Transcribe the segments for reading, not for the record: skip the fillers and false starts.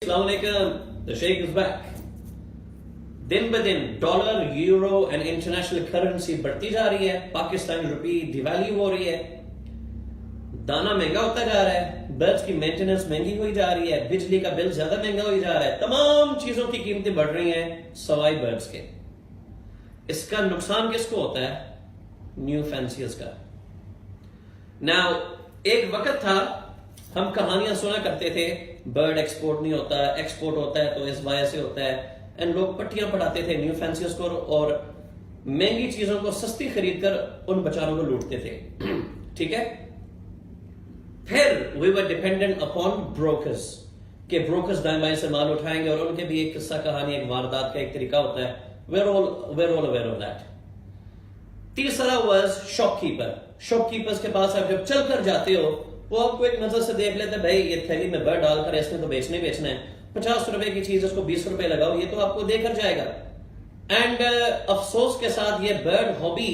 Assalamualaikum. The sheikh is back. दिन ब दिन dollar, euro and international currency बढ़ती जा रही है, पाकिस्तानी रुपी डिवैल्यू हो रही है, दाना महंगा होता जा रहा है, बर्ड्स की मेंटेनेंस महंगी हुई जा रही है, बिजली का बिल ज्यादा महंगा हो जा रहा है, तमाम चीजों की कीमतें बढ़ रही हैं सवाई बर्ड्स के। इसका नुकसान किसको होता है? न्यू फैंसियर्स का। नाउ एक वक्त था हम कहानियां सुना करते थे, बर्ड एक्सपोर्ट नहीं होता, एक्सपोर्ट होता है तो इस वजह से होता है, एंड लोग पट्टियां पढ़ाते थे न्यू फैंसियर्स को और महंगी चीजों को सस्ती खरीद कर उन बेचारों को लूटते थे। ठीक है, फिर we were dependent upon brokers के ब्रोकर्स दाएं बाएं से माल उठाएंगे और उनके भी एक किस्सा कहानी, एक वारदात का एक तरीका होता है। we're all aware of that। तीसरा वाज शॉपकीपर। शॉपकीपर्स के पास आप जब चल कर जाते हो वो आपको एक नजर से देख लेते हैं, भाई ये थैली में बर्ड डालकर इसमें तो बेचना है, 50 रुपए की चीज उसको 20 रुपए लगाओ, ये तो आपको देकर जाएगा। एंड अफसोस के साथ ये बर्ड हॉबी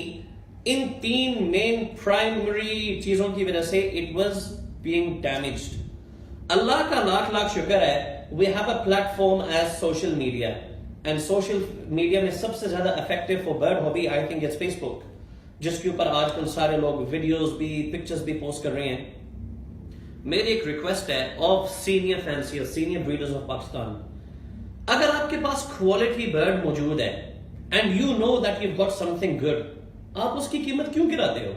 इन तीन मेन प्राइमरी चीजों की वजह से इट वाज बीइंग डैमेज्ड। अल्लाह का लाख लाख शुक्र है we have a platform as social media, and social media में सबसे ज्यादा effective for bird hobby I think it's Facebook, जिसके ऊपर आजकल सारे लोग वीडियोस भी पिक्चर्स भी पोस्ट कर रहे हैं। मेरी एक रिक्वेस्ट है of senior fanciers, senior breeders of Pakistan, अगर आपके पास क्वालिटी बर्ड मौजूद है and you know that you got something good, आप उसकी कीमत क्यों गिराते हो?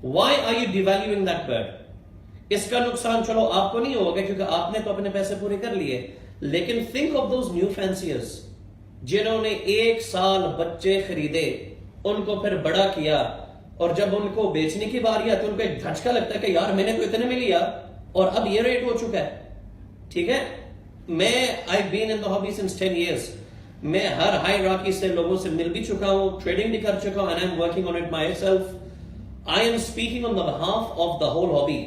Why are you devaluing that bird? इसका नुकसान चलो आपको नहीं होगा क्योंकि आपने तो अपने पैसे पूरे कर लिए, लेकिन think of those new fanciers जिन्होंने एक साल बच्चे खरीदे, उनको फिर बड़ा किया और जब उनको बेचने की बारी आती है उनको एक झटका लगता है कि यार मैंने तो इतने में लिया और अब ये रेट हो चुका है। ठीक है, मैं I been in the hobby since 10 years। मैं हर हायरार्की से लोगों से मिल भी चुका हूं, ट्रेडिंग भी कर चुका हूं, and I am working on it myself. I am speaking on the behalf of the whole hobby.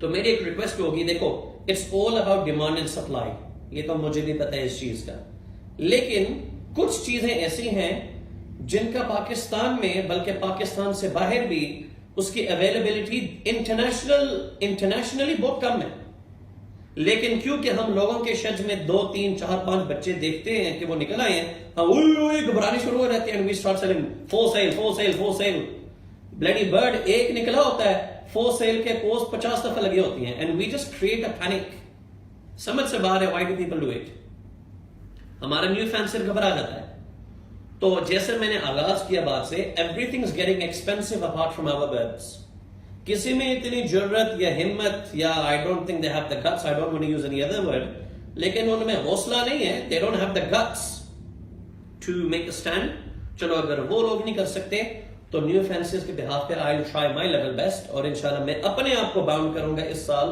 तो मेरी एक रिक्वेस्ट होगी, देखो it's all about demand and supply, ये तो मुझे भी पता है इस चीज का, लेकिन कुछ चीजें ऐसी हैं जिनका पाकिस्तान में बल्कि पाकिस्तान से बाहर भी उसकी अवेलेबिलिटी इंटरनेशनली बहुत कम है, लेकिन क्योंकि हम लोगों के शज में 2 3 4 5 बच्चे देखते हैं कि वो निकल आए हैं, हम घबराने शुरू हो जाते हैं, we start selling for sale. Bloody bird एक निकला होता है, फॉर सेल के पोस्ट 50 दफा लगी होती हैं, and we just create a panic. समझ से बाहर है, why do people do it? हमारा न्यू फैंसियर घबरा जाता है। तो जैसे मैंने आगाज किया बात से, everything is getting expensive apart from our birds. किसी में इतनी जरूरत या हिम्मत या I don't think they have the guts, I don't want to use any other word, लेकिन उनमें हौसला नहीं है, they don't have the guts to make a stand. चलो अगर वो लोग नहीं कर सकते तो न्यू फैंसियर्स के बिहाफ पे I will try my level best, और इंशाल्लाह मैं अपने आप को बाउंड करूंगा इस साल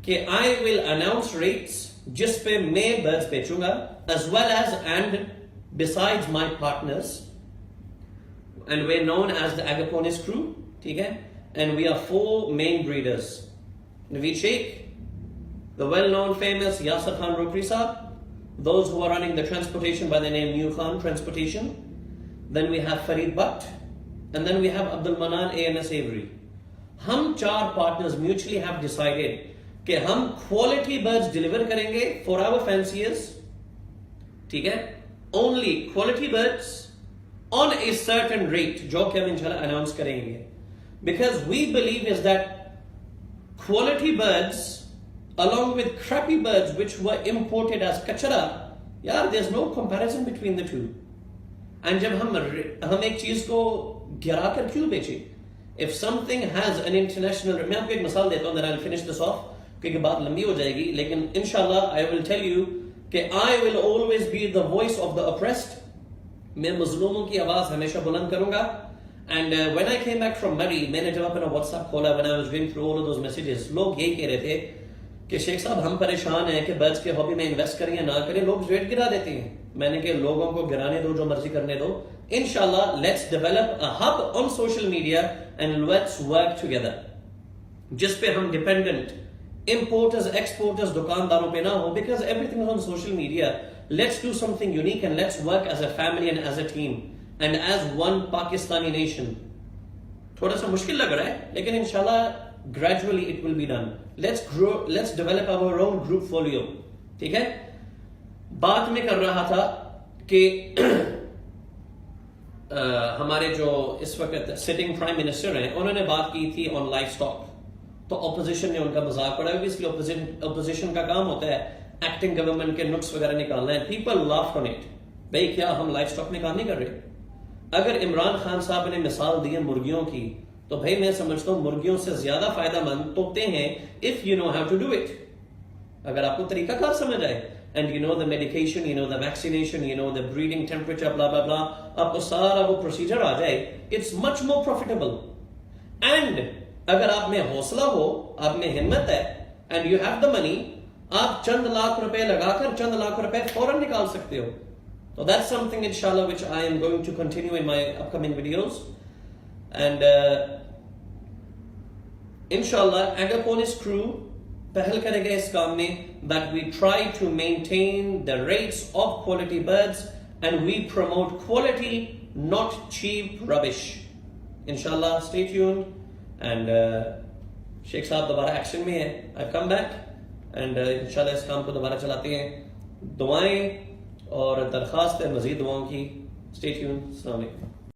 कि आई विल अनाउंस रेट्स जिस पे मैं birds बेचूंगा, as well as and besides my partners, and we're known as the Agaponis crew, ठीक है, and we are 4 main breeders: Naveed sheikh, the well-known famous Yasir Khan Rokri Saab, those who are running the transportation by the name New Khan Transportation, then we have Farid Butt, and then we have Abdul Manan ANS Avery। हम 4 partners mutually have decided कि हम quality birds deliver करेंगे for our fanciers, ठीक है, only quality birds on a certain rate, जो कि हम इंशाल्लाह अनाउंस करेंगे, because we believe is that quality birds along with crappy birds which were imported as कचरा, यार there's no comparison between the two। and जब हम एक चीज को गिरा कर क्यों बेचे? if something has an international, मैं आपको एक मिसाल देता हूं, then I'll finish this off क्योंकि बात लंबी हो जाएगी, लेकिन इंशाल्लाह आई विल टेल यू कि I will always be the voice of the apprised. मैं मजलूमों की आवाज हमेशा बुलंद करूंगा। And when I came back from मरी, मैंने जब अपना व्हाट्सएप खोला, when I was going through all of those messages, लोग यही कह रहे थे कि शेख साहब हम परेशान हैं कि बर्ड्स के हॉबी में इन्वेस्ट करें या ना करें, लोग रेट गिरा देते हैं। मैंने कहा लोगों को गिराने दो, जो मर्जी करने दो, इंशाल्लाह let's develop a hub on social media and let's work together, जिस पे हम डिपेंडेंट importers exporters दुकानदारों पे ना हो, because everything is on social media। let's do something unique and let's work as a family and as a team and as one Pakistani nation। थोड़ा सा मुश्किल लग रहा है लेकिन इंशाल्लाह gradually it will be done। let's grow, let's develop our own group folio। ठीक है, बात में कर रहा था कि हमारे जो इस वक्त सिटिंग प्राइम मिनिस्टर हैं उन्होंने बात की थी ऑन लाइफ स्टॉक, तो ऑपोजिशन ने उनका मजाक उड़ाया, इसलिए ऑपोजिशन का काम होता है एक्टिंग गवर्नमेंट के नुक्स वगैरह निकालना है। पीपल लाफ्ड ऑन इट, भाई क्या हम लाइफ स्टॉक निकाल नहीं कर रहे? अगर इमरान खान साहब ने मिसाल दी है मुर्गियों की, तो भाई मैं समझता हूं मुर्गियों से ज्यादा फायदेमंद तोते हैं if you know how to do it, अगर आपको तरीकाकार समझ आए, and you know the medication, you know the vaccination, you know the breeding temperature, blah blah blah, आपको सारा वो प्रोसीजर आ जाए, it's much more profitable. And अगर आप में हौसला हो, आप में हिम्मत है, and you have the money, आप चंद लाख रुपए लगाकर चंद लाख रुपए फौरन निकाल सकते हो। So that's something inshallah which I am going to continue in my upcoming videos, and inshallah Agaponis crew पहल करेगा इस काम में, that we try to maintain the rates of quality birds and we promote quality, not cheap rubbish. Inshallah, stay tuned, and Sheikh साहब दोबारा action में है, I've come back, and inshallah इस काम को दोबारा चलाते हैं। दुआएं और दरखास्त है मजीद दुआओं की। Stay tuned. अस्सलाम वालेकुम।